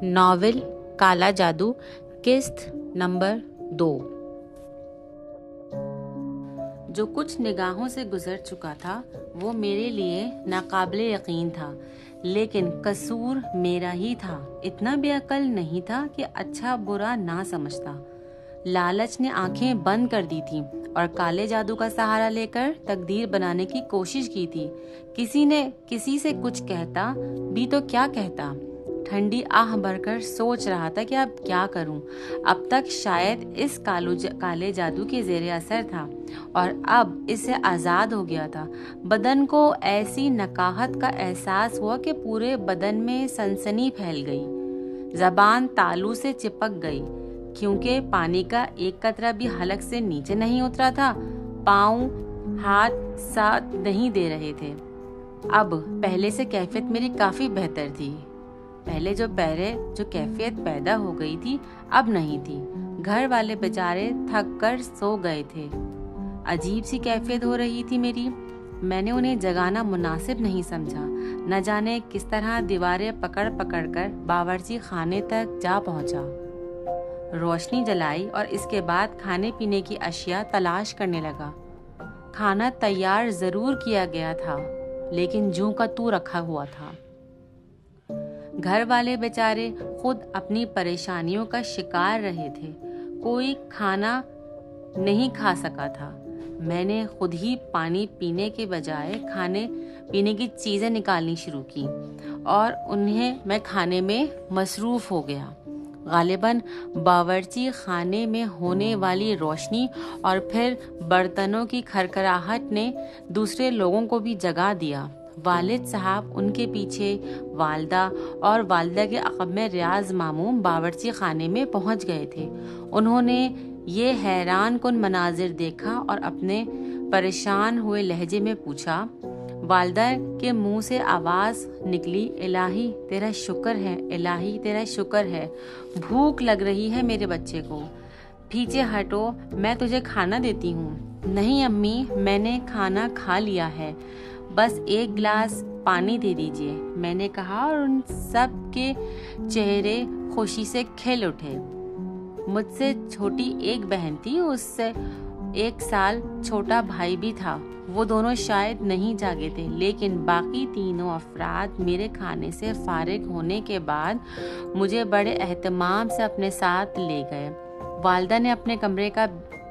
Novel کالا جادو قسط نمبر 2۔ جو کچھ نگاہوں سے گزر چکا تھا وہ میرے لیے ناقابل یقین تھا، لیکن قصور میرا ہی تھا۔ اتنا بے عقل نہیں تھا کہ اچھا برا نہ سمجھتا۔ لالچ نے آنکھیں بند کر دی تھی اور کالے جادو کا سہارا لے کر تقدیر بنانے کی کوشش کی تھی۔ کسی سے کچھ کہتا بھی تو کیا کہتا؟ ٹھنڈی آہ بھر کر سوچ رہا تھا کہ اب کیا کروں۔ اب تک شاید اس کالے جادو کے زیر اثر تھا اور اب اس سے آزاد ہو گیا تھا۔ بدن کو ایسی نکاہت کا احساس ہوا کہ پورے بدن میں سنسنی پھیل گئی۔ زبان تالو سے چپک گئی کیونکہ پانی کا ایک قطرہ بھی حلق سے نیچے نہیں اترا تھا۔ پاؤں ہاتھ ساتھ نہیں دے رہے تھے۔ اب پہلے سے کیفیت میری کافی بہتر تھی۔ پہلے جو کیفیت پیدا ہو گئی تھی اب نہیں تھی۔ گھر والے بیچارے تھک کر سو گئے تھے۔ عجیب سی کیفیت ہو رہی تھی میری۔ میں نے انہیں جگانا مناسب نہیں سمجھا۔ نہ جانے کس طرح دیواریں پکڑ کر باورچی خانے تک جا پہنچا۔ روشنی جلائی اور اس کے بعد کھانے پینے کی اشیاء تلاش کرنے لگا۔ کھانا تیار ضرور کیا گیا تھا لیکن جوں کا توں رکھا ہوا تھا۔ گھر والے بیچارے خود اپنی پریشانیوں کا شکار رہے تھے۔ کوئی کھانا نہیں کھا سکا تھا۔ میں نے خود ہی پانی پینے کے بجائے کھانے پینے کی چیزیں نکالنی شروع کی اور انہیں میں کھانے میں مصروف ہو گیا۔ غالباً باورچی خانے میں ہونے والی روشنی اور پھر برتنوں کی کھرکھراہٹ نے دوسرے لوگوں کو بھی جگا دیا۔ والد صاحب، ان کے پیچھے والدہ اور والدہ کے عقب میں ریاض ماموں باورچی خانے میں پہنچ گئے تھے۔ انہوں نے یہ حیران کن مناظر دیکھا اور اپنے پریشان ہوئے لہجے میں پوچھا۔ والدہ کے منہ سے آواز نکلی، الہی تیرا شکر ہے، الہی تیرا شکر ہے، بھوک لگ رہی ہے میرے بچے کو، پیچھے ہٹو میں تجھے کھانا دیتی ہوں۔ نہیں امی، میں نے کھانا کھا لیا ہے، بس ایک گلاس پانی دے دیجیے، میں نے کہا اور ان سب کے چہرے خوشی سے کھل اٹھے۔ مجھ سے چھوٹی ایک بہن تھی، اس سے 1 سال چھوٹا بھائی بھی تھا۔ وہ دونوں شاید نہیں جاگے تھے، لیکن باقی تینوں افراد میرے کھانے سے فارغ ہونے کے بعد مجھے بڑے اہتمام سے اپنے ساتھ لے گئے۔ والدہ نے اپنے کمرے کا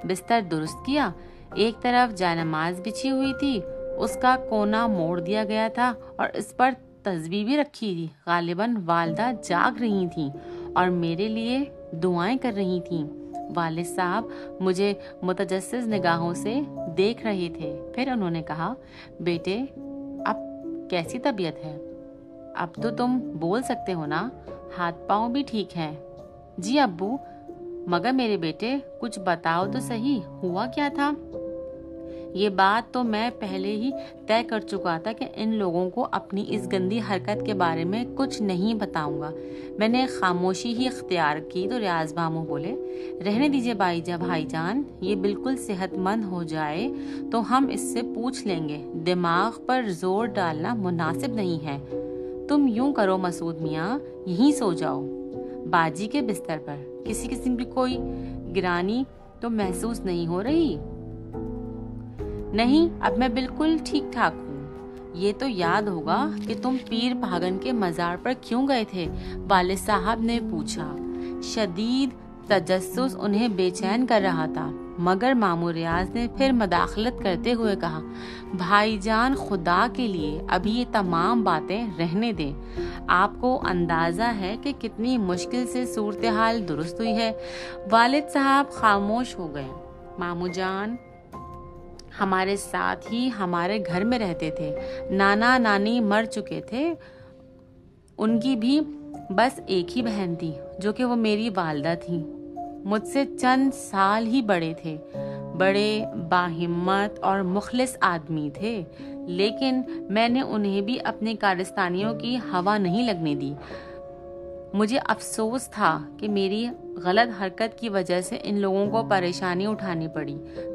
بستر درست کیا۔ ایک طرف جائنماز بچھی ہوئی تھی، اس کا کونا موڑ دیا گیا تھا اور اس پر تسبیح بھی رکھی تھی۔ غالباً والدہ جاگ رہی تھیں اور میرے لیے دعائیں کر رہی تھیں۔ والد صاحب مجھے متجسس نگاہوں سے دیکھ رہے تھے۔ پھر انہوں نے کہا، بیٹے اب کیسی طبیعت ہے؟ اب تو تم بول سکتے ہو نا، ہاتھ پاؤں بھی ٹھیک ہیں؟ جی ابو، مگر میرے بیٹے کچھ بتاؤ تو صحیح، ہوا کیا تھا؟ یہ بات تو میں پہلے ہی طے کر چکا تھا کہ ان لوگوں کو اپنی اس گندی حرکت کے بارے میں کچھ نہیں بتاؤں گا۔ میں نے خاموشی ہی اختیار کی تو ریاض ماموں بولے، رہنے دیجیے بھائی جان، یہ بالکل صحت مند ہو جائے تو ہم اس سے پوچھ لیں گے۔ دماغ پر زور ڈالنا مناسب نہیں ہے۔ تم یوں کرو مسعود میاں، یہیں سو جاؤ باجی کے بستر پر۔ کسی قسم کی کوئی گرانی تو محسوس نہیں ہو رہی؟ نہیں، اب میں بالکل ٹھیک ٹھاک ہوں۔ یہ تو یاد ہوگا کہ تم پیر پاگن کے مزار پر کیوں گئے تھے؟ والد صاحب نے پوچھا۔ شدید تجسس انہیں بے چین کر رہا تھا، مگر ماموں ریاض نے پھر مداخلت کرتے ہوئے کہا، بھائی جان خدا کے لیے ابھی یہ تمام باتیں رہنے دیں۔ آپ کو اندازہ ہے کہ کتنی مشکل سے صورتحال درست ہوئی ہے۔ والد صاحب خاموش ہو گئے۔ ماموں جان ہمارے ساتھ ہی ہمارے گھر میں رہتے تھے۔ نانا نانی مر چکے تھے، ان کی بھی بس ایک ہی بہن تھی جو کہ وہ میری والدہ تھی۔ مجھ سے چند سال ہی بڑے تھے، بڑے باہمت اور مخلص آدمی تھے، لیکن میں نے انہیں بھی اپنی کارستانیوں کی ہوا نہیں لگنے دی۔ مجھے افسوس تھا کہ میری غلط حرکت کی وجہ سے ان لوگوں کو پریشانی اٹھانی پڑی۔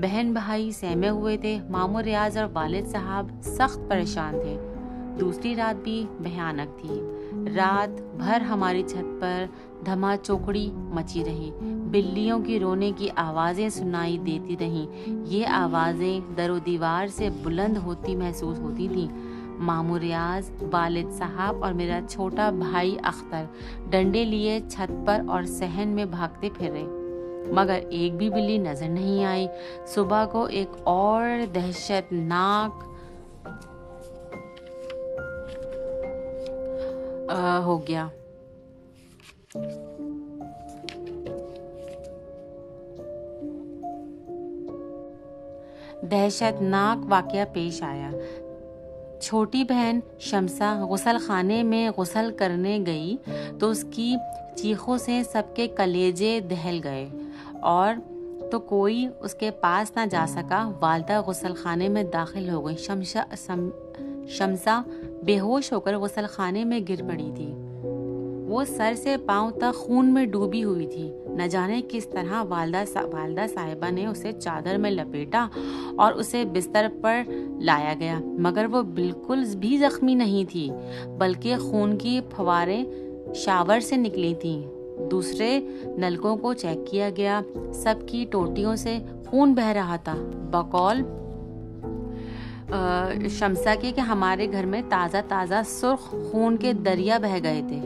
بہن بھائی سہمے ہوئے تھے۔ ماموں ریاض اور والد صاحب سخت پریشان تھے۔ دوسری رات بھی بھیانک تھی۔ رات بھر ہماری چھت پر دھما چوکڑی مچی رہی۔ بلیوں کی رونے کی آوازیں سنائی دیتی رہیں۔ یہ آوازیں در و دیوار سے بلند ہوتی محسوس ہوتی تھیں۔ ماموں ریاض، والد صاحب اور میرا چھوٹا بھائی اختر ڈنڈے لیے چھت پر اور صحن میں بھاگتے پھرے، مگر ایک بھی بلی نظر نہیں آئی۔ صبح کو ایک اور دہشت ناک ہو گیا۔ دہشت ناک واقعہ پیش آیا۔ چھوٹی بہن شمسا غسل خانے میں غسل کرنے گئی تو اس کی چیخوں سے سب کے کلیجے دہل گئے اور تو کوئی اس کے پاس نہ جا سکا۔ والدہ غسل خانے میں داخل ہو گئی۔ شمسا بے ہوش ہو کر غسل خانے میں گر پڑی تھی۔ وہ سر سے پاؤں تک خون میں ڈوبی ہوئی تھی۔ نہ جانے کس طرح والدہ صاحبہ نے اسے چادر میں لپیٹا اور اسے بستر پر لایا گیا، مگر وہ بالکل بھی زخمی نہیں تھی، بلکہ خون کی پھواریں شاور سے نکلی تھیں۔ دوسرے نلکوں کو چیک کیا گیا، سب کی ٹوٹیوں سے خون بہہ رہا تھا۔ بقول شمسا کے کہ ہمارے گھر میں تازہ تازہ سرخ خون کے دریا بہہ گئے تھے۔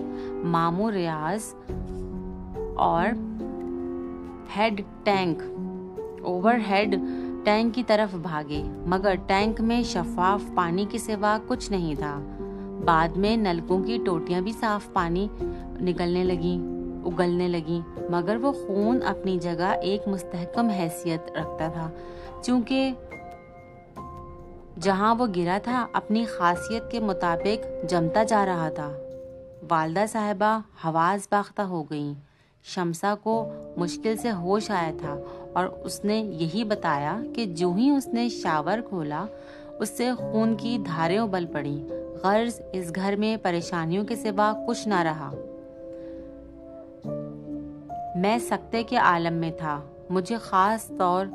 ماموں ریاض اور اوور ہیڈ ٹینک کی طرف بھاگے، مگر ٹینک میں شفاف پانی کے سوا کچھ نہیں تھا۔ بعد میں نلکوں کی ٹوٹیاں بھی صاف پانی اگلنے لگیں، مگر وہ خون اپنی جگہ ایک مستحکم حیثیت رکھتا تھا، چونکہ جہاں وہ گرا تھا اپنی خاصیت کے مطابق جمتا جا رہا تھا۔ والدہ صاحبہ حواس باختہ ہو گئیں۔ شمسا کو مشکل سے ہوش آیا تھا اور اس نے یہی بتایا کہ جو ہی اس نے شاور کھولا اس سے خون کی دھاریں ابل پڑیں۔ غرض اس گھر میں پریشانیوں کے سوا کچھ نہ رہا۔ میں سکتے کے عالم میں تھا۔ مجھے خاص طور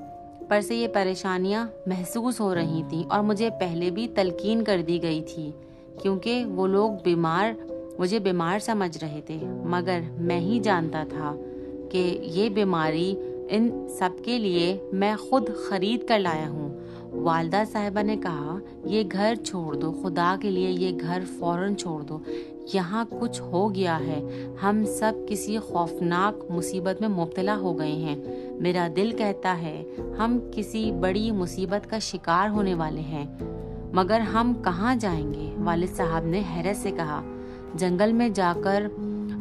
پر سے یہ پریشانیاں محسوس ہو رہی تھیں اور مجھے پہلے بھی تلقین کر دی گئی تھی، کیونکہ وہ لوگ مجھے بیمار سمجھ رہے تھے، مگر میں ہی جانتا تھا کہ یہ بیماری ان سب کے لیے میں خود خرید کر لایا ہوں۔ والدہ صاحبہ نے کہا، یہ گھر چھوڑ دو، خدا کے لیے یہ گھر فوراً چھوڑ دو، یہاں کچھ ہو گیا ہے، ہم سب کسی خوفناک مصیبت میں مبتلا ہو گئے ہیں۔ میرا دل کہتا ہے ہم کسی بڑی مصیبت کا شکار ہونے والے ہیں، مگر ہم کہاں جائیں گے؟ والد صاحب نے حیرت سے کہا، جنگل میں جا کر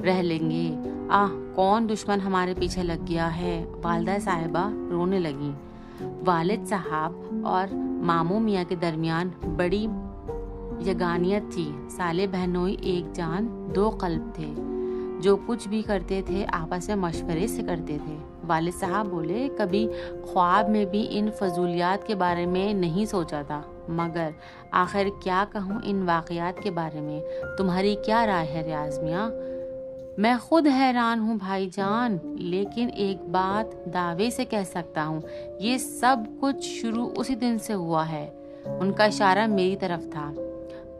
رہ لیں گے۔ کون دشمن ہمارے پیچھے لگ گیا ہے؟ والدہ صاحبہ رونے لگیں۔ والد صاحب اور ماموں میاں کے درمیان بڑی یگانیت تھی۔ سالے بہنوئی ایک جان دو قلب تھے، جو کچھ بھی کرتے تھے آپس میں مشورے سے کرتے تھے۔ والد صاحب بولے، کبھی خواب میں بھی ان فضولیات کے بارے میں نہیں سوچا تھا، مگر آخر کیا کہوں ان واقعات کے بارے میں؟ تمہاری کیا رائے ہے ریاض میاں؟ میں خود حیران ہوں بھائی جان، لیکن ایک بات دعوے سے کہہ سکتا ہوں، یہ سب کچھ شروع اسی دن سے ہوا ہے۔ ان کا اشارہ میری طرف تھا۔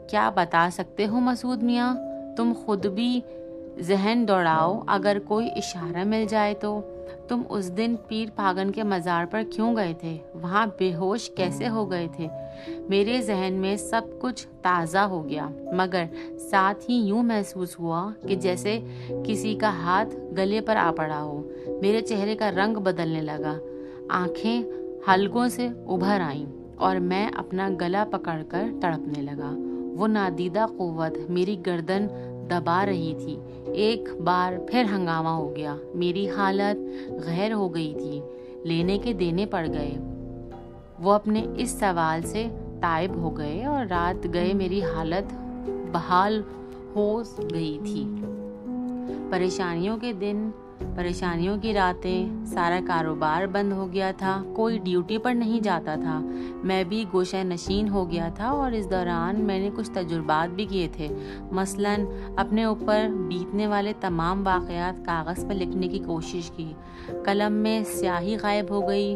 کیا بتا سکتے ہو مسعود میاں؟ تم خود بھی ذہن دوڑاؤ، اگر کوئی اشارہ مل جائے تو۔ تم اس دن پیر پاگن کے مزار پر کیوں گئے تھے؟ وہاں بے ہوش کیسے ہو گئے تھے؟ میرے ذہن میں سب کچھ تازہ ہو گیا، مگر ساتھ ہی یوں محسوس ہوا کہ جیسے کسی کا ہاتھ گلے پر آ پڑا ہو۔ میرے چہرے کا رنگ بدلنے لگا، آنکھیں حلقوں سے ابھر آئیں اور میں اپنا گلا پکڑ کر تڑپنے لگا۔ وہ نادیدہ قوت میری گردن دبا رہی تھی۔ ایک بار پھر ہنگامہ ہو گیا، میری حالت غیر ہو گئی تھی، لینے کے دینے پڑ گئے۔ وہ اپنے اس سوال سے تائب ہو گئے اور رات گئے میری حالت بحال ہو گئی تھی۔ پریشانیوں کے دن، پریشانیوں کی راتیں، سارا کاروبار بند ہو گیا تھا، کوئی ڈیوٹی پر نہیں جاتا تھا، میں بھی گوشہ نشین ہو گیا تھا، اور اس دوران میں نے کچھ تجربات بھی کیے تھے۔ مثلاً اپنے اوپر بیتنے والے تمام واقعات کاغذ پر لکھنے کی کوشش کی۔ قلم میں سیاہی غائب ہو گئی،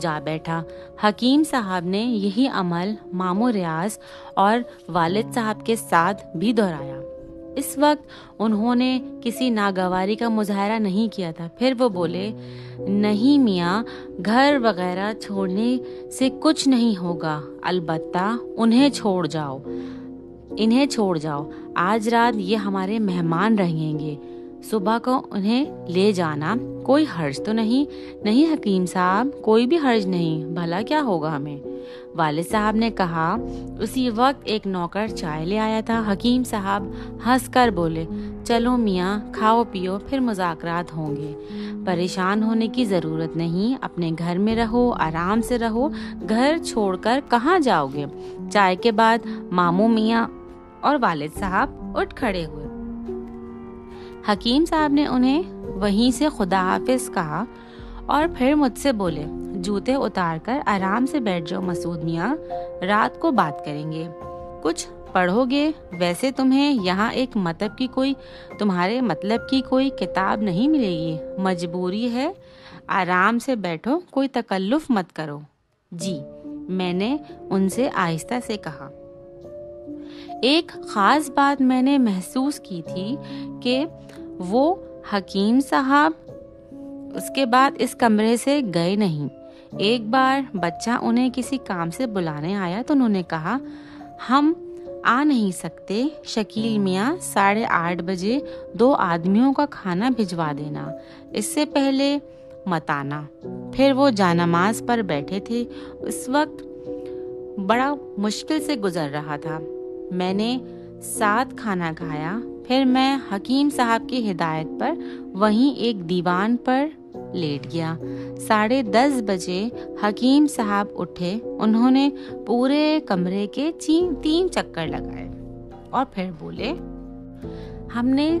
جا بیٹھا۔ حکیم صاحب نے یہی عمل ماموں ریاض اور والد صاحب کے ساتھ بھی دہرایا۔ اس وقت انہوں نے کسی ناگواری کا مظاہرہ نہیں کیا تھا۔ پھر وہ بولے، نہیں میاں، گھر وغیرہ چھوڑنے سے کچھ نہیں ہوگا، البتہ انہیں چھوڑ جاؤ۔ آج رات یہ ہمارے مہمان رہیں گے، صبح کو انہیں لے جانا، کوئی حرج تو نہیں؟ نہیں حکیم صاحب، کوئی بھی حرج نہیں، بھلا کیا ہوگا ہمیں؟ والد صاحب نے کہا۔ اسی وقت ایک نوکر چائے لے آیا تھا۔ حکیم صاحب ہنس کر بولے، چلو میاں، کھاؤ پیو، پھر مذاکرات ہوں گے۔ پریشان ہونے کی ضرورت نہیں، اپنے گھر میں رہو، آرام سے رہو، گھر چھوڑ کر کہاں جاؤ گے؟ چائے کے بعد ماموں میاں اور والد صاحب اٹھ کھڑے ہوئے۔ حکیم صاحب نے انہیں وہیں سے خدا حافظ کہا اور پھر مجھ سے بولے، جوتے اتار کر آرام سے بیٹھ جاؤ مسعود میاں، رات کو بات کریں گے، کچھ پڑھو گے؟ ویسے تمہیں یہاں تمہارے مطلب کی کوئی کتاب نہیں ملے گی، مجبوری ہے، آرام سے بیٹھو، کوئی تکلف مت کرو۔ جی، میں نے ان سے آہستہ سے کہا۔ ایک خاص بات میں نے محسوس کی تھی کہ وہ حکیم صاحب اس کے بعد اس کمرے سے گئے نہیں۔ ایک بار بچہ انہیں کسی کام سے بلانے آیا تو انہوں نے کہا، ہم آ نہیں سکتے، شکیل میاں 8:30 بجے 2 آدمیوں کا کھانا بھجوا دینا، اس سے پہلے مت آنا۔ پھر وہ جانماز پر بیٹھے تھے۔ اس وقت بڑا مشکل سے گزر رہا تھا۔ میں نے ساتھ کھانا کھایا، پھر میں حکیم صاحب کی ہدایت پر وہیں ایک دیوان پر لیٹ گیا۔ 10:30 بجے حکیم صاحب اٹھے۔ انہوں نے پورے کمرے کے 3 چکر لگائے اور پھر بولے، ہم نے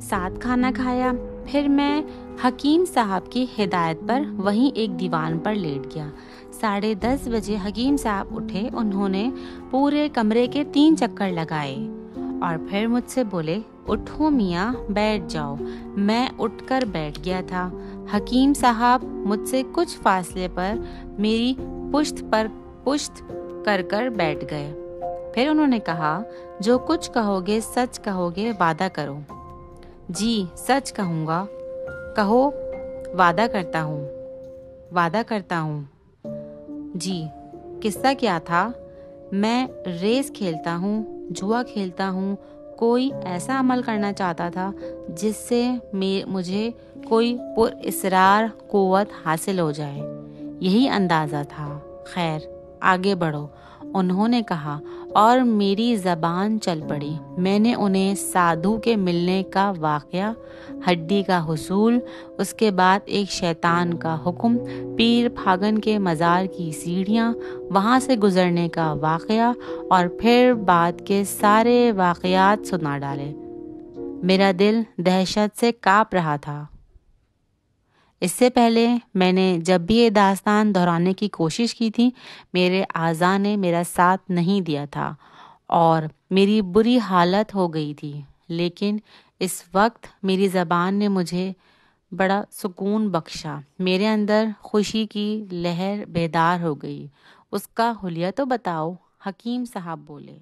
ساتھ کھانا کھایا، پھر میں حکیم صاحب کی ہدایت پر وہیں ایک دیوان پر لیٹ گیا۔ 10:30 بجے حکیم صاحب اٹھے۔ انہوں نے پورے کمرے کے 3 چکر لگائے اور پھر مجھ سے بولے، اٹھو میاں، بیٹھ جاؤ۔ میں اٹھ کر بیٹھ گیا تھا۔ حکیم صاحب مجھ سے کچھ فاصلے پر میری پشت پر پشت کر بیٹھ گئے۔ پھر انہوں نے کہا، جو کچھ کہو گے سچ کہو گے، وعدہ کرو۔ جی، سچ کہوں گا۔ کہو۔ وعدہ کرتا ہوں۔ جی، قصہ کیا تھا؟ میں ریس کھیلتا ہوں، جوا کھیلتا ہوں، کوئی ایسا عمل کرنا چاہتا تھا جس سے مجھے کوئی پر اسرار قوت حاصل ہو جائے، یہی اندازہ تھا۔ خیر، آگے بڑھو، انہوں نے کہا، اور میری زبان چل پڑی۔ میں نے انہیں سادھو کے ملنے کا واقعہ، ہڈی کا حصول، اس کے بعد ایک شیطان کا حکم، پیر پھاگن کے مزار کی سیڑھیاں، وہاں سے گزرنے کا واقعہ اور پھر بعد کے سارے واقعات سنا ڈالے۔ میرا دل دہشت سے کانپ رہا تھا۔ اس سے پہلے میں نے جب بھی یہ داستان دہرانے کی کوشش کی تھی، میرے اعضاء نے میرا ساتھ نہیں دیا تھا اور میری بری حالت ہو گئی تھی، لیکن اس وقت میری زبان نے مجھے بڑا سکون بخشا۔ میرے اندر خوشی کی لہر بیدار ہو گئی۔ اس کا حلیہ تو بتاؤ، حکیم صاحب بولے۔